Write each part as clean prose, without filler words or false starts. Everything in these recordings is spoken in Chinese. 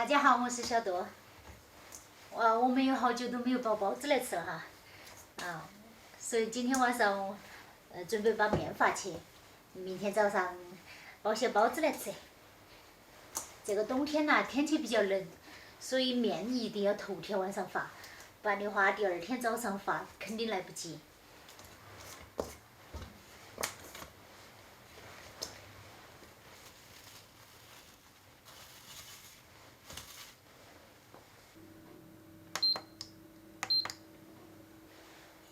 家好，我是小豆。我们有好久都没有包包子来吃了哈，所以今天晚上准备把面发起，明天早上包些包子来吃。这个冬天呐，天气比较冷，所以面一定要头天晚上发，不然的话第二天早上发肯定来不及。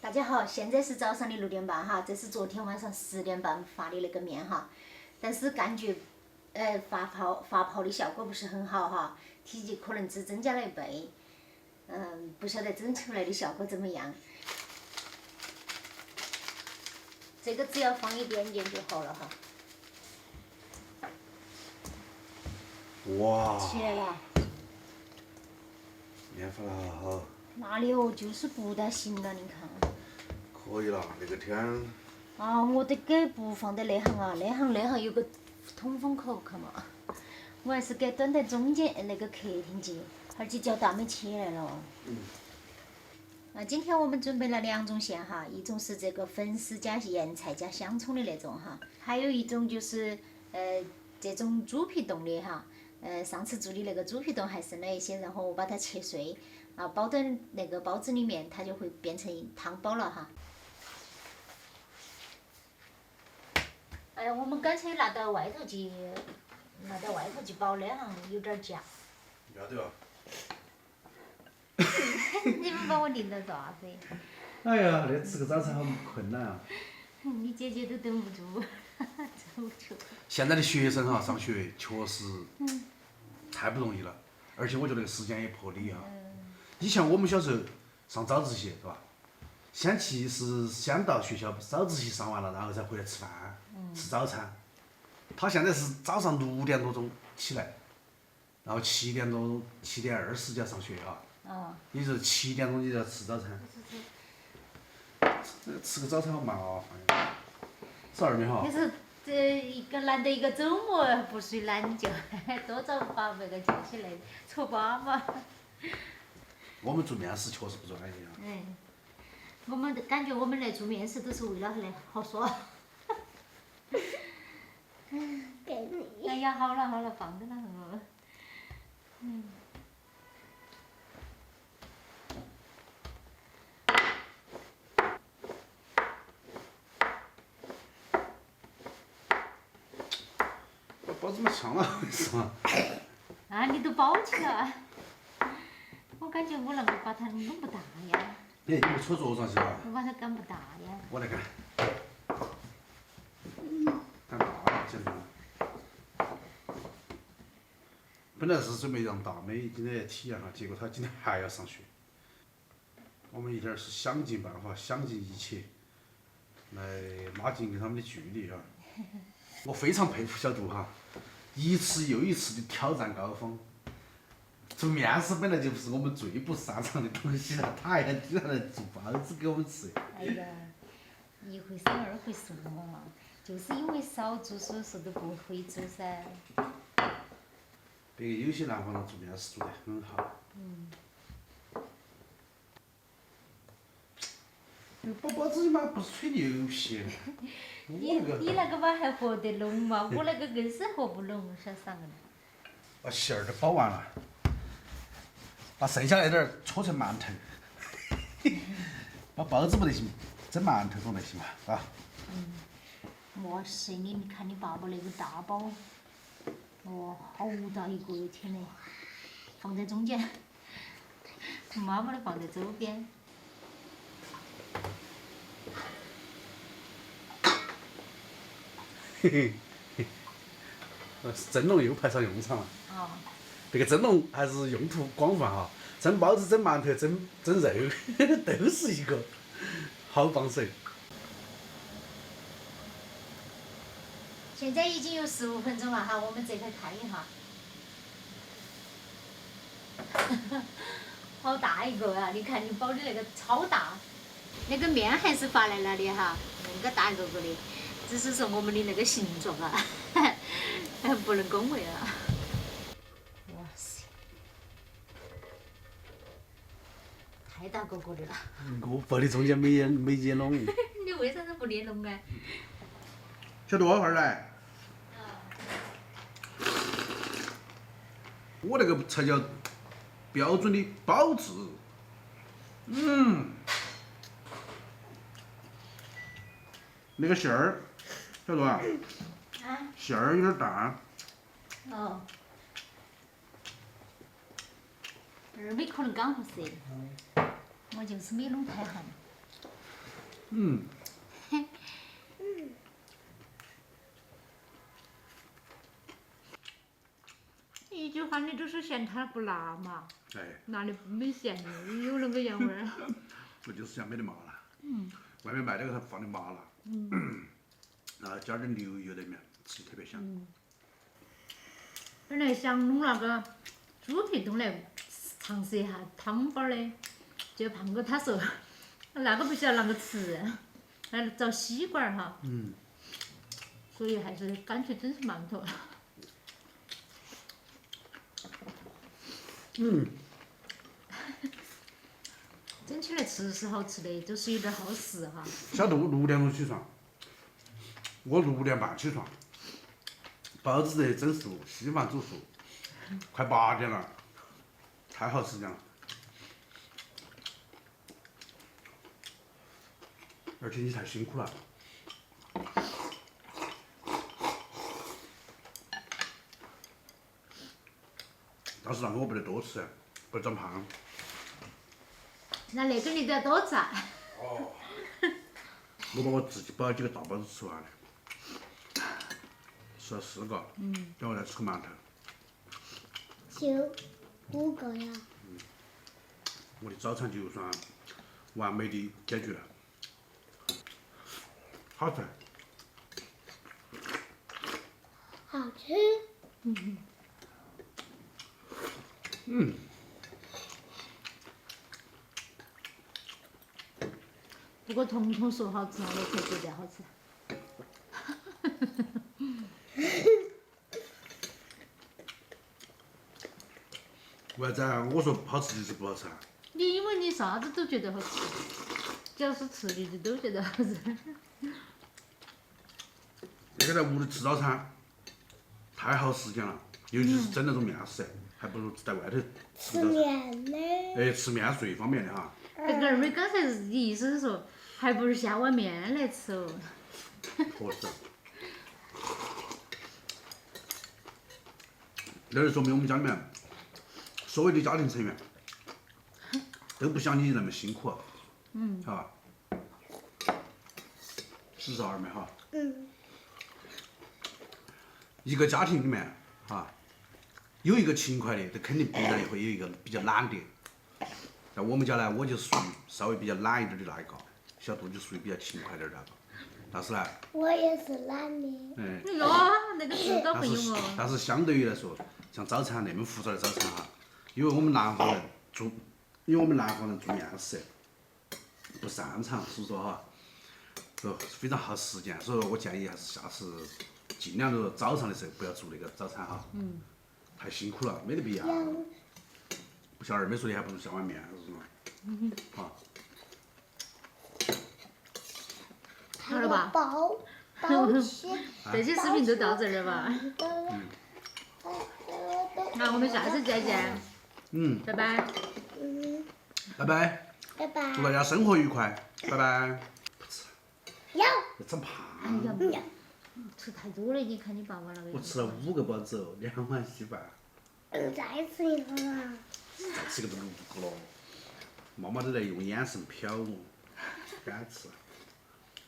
大家好，现在是早上的6点半哈，这是昨天晚上10点半发的那个面哈，但是感觉发泡的效果不是很好哈，体积可能只增加了1倍，不晓得蒸出来的效果怎么样。这个只要放一点点就好了哈。哇！起来了。面发得好好。哪里哦，就是不大行了，你看。可以了，那个天。我得给不放在那行啊，那行有个通风口，看嘛。我还是给端在中间那个客厅去，而且脚大没起来了。今天我们准备了2种馅哈，一种是这个粉丝加盐菜加香葱的那种哈，还有一种就是这种猪皮冻的哈。上次做的那个猪皮冻还剩了一些，然后我把它切碎，包在那个包子里面，它就会变成汤包了哈。我们干脆拿到外头去包，那样有点夹。要得啊！你们把我领到啥子？哎呀，那吃个早餐好困难啊！你姐姐都等不住，走出。现在的学生哈，上学确实太不容易了，而且我觉得时间也不合理哈。以前我们小时候上早自习是吧？先到学校早自习上完了，然后才回来吃饭，吃早餐。他现在是早上6点多钟起来，然后7点20就要上学哈。也就是7点钟你就要吃早餐。吃个早餐好麻烦呀，是二妹哈。可是难得一个周末不睡懒觉，多早把那个叫起来搓粑粑。我们做面食确实不专业啊。我们感觉我们来做面食都是为了来好说。给你。哎呀，好了，放着了。把包子嘛呛了，是吗？你都包起了，我感觉我那个把它弄不大呀。你没戳桌上去吧？我把它擀不大呀。我来擀。擀大了，简单了。本来是准备让大美今天来体验哈，结果她今天还要上学。我们一点是想尽办法，想尽一切来拉近跟他们的距离哈。我非常佩服小杜哈，一次又一次的挑战高峰。做面食本来就不是我们最不擅长的东西了，他还要经常来做包子给我们吃。哎呀，一回生二回熟嘛，就是因为少做，所以说都不会做噻。别个有些南方人做面食做得很好。包包子嘛不是吹牛皮。你那个嘛还合得拢嘛，我那个硬是合不拢，晓得啥个？把馅儿都包完了，把剩下那点儿搓成馒头。包包子不得行，蒸馒头总得行吧？啊。哇塞，你看你爸爸那个大包，哇，好大一个，天嘞！放在中间，妈妈的放在周边。蒸笼又派上用场了。这个蒸笼还是用途广泛哈，蒸包子、蒸馒头、蒸肉都是一个好帮手。现在已经有15分钟了哈，我们这块看一下。好大一个啊！你看你包的那个超大，那个面还是发来了的哈，那个大个个的，只是说我们的那个形状啊，不能恭维啊。哇塞！哥哥的了。我抱的中间没接拢。你为啥子不连拢啊？小多会儿来。我那个才叫标准的保质。那个馅儿，小多啊，馅儿有点淡。哦。二米可能刚合适，我就是没弄太行。一句话你都是嫌它不辣嘛？哎，哪里没咸的？有那个盐味儿。我就是嫌没得麻辣。外面卖那个它放的麻辣。然后加点牛油在里面，吃特别香。本来想弄那个猪皮冻来尝试一下汤包的，就胖哥他说那个不晓得啷个吃，还找吸管儿哈。所以还是干脆整成馒头。整起来吃是好吃的，就是有点耗时哈。小杜6点钟起床，我6点半起床，包子热蒸熟，稀饭煮熟，快8点了，太耗时间了。而且你太辛苦了。但是那个我不得多吃，不长胖。那个你都要多吃。我把我自己包几个大包子吃完了，吃了4个，等会再吃个馒头。就5个呀。我的早餐就算完美的解决了，好吃。好吃。不过彤彤说好吃，我才觉得好吃。为啥子啊？我说好吃就是不好吃啊？你因为你啥子都觉得好吃，只要是吃的你都觉得好吃。那个在屋里吃早餐太耗时间了，尤其是整那种面食，还不如在外头吃吃个早餐。面呢？哎，吃面是最方便的哈。那个二妹刚才意思是说，还不如下碗面来吃哦。合适。那就说明我们家里面所有的家庭成员都不像你那么辛苦，哈，是不是二妹哈？一个家庭里面哈，有一个勤快的，都肯定必然会有一个比较懒的。在我们家呢，我就属于稍微比较懒一点的那一个，小杜就属于比较勤快点儿的那个。但是呢，我也是懒的。哎，哟，那个知道朋友哦。但是相对于来说，像早餐那么复杂的早餐哈，因为我们南方人做面食不擅长，所以说哈，非常耗时间。所以说我建议还是下次尽量就是早上的时候不要做那个早餐哈，太辛苦了，没得必要。不像二妹说的，还不如下碗面，是吧？啊，好了吧？包起。这期视频就到这儿了吧？那我们下次再见。拜拜。拜拜，拜拜。祝大家生活愉快，拜拜。不吃，要。要长胖。要。吃太多了，你看你爸爸那个。我吃了5个包子哦，2碗稀饭。再吃一份啊。再吃个都6个了，妈妈都在用眼神瞟我，敢吃。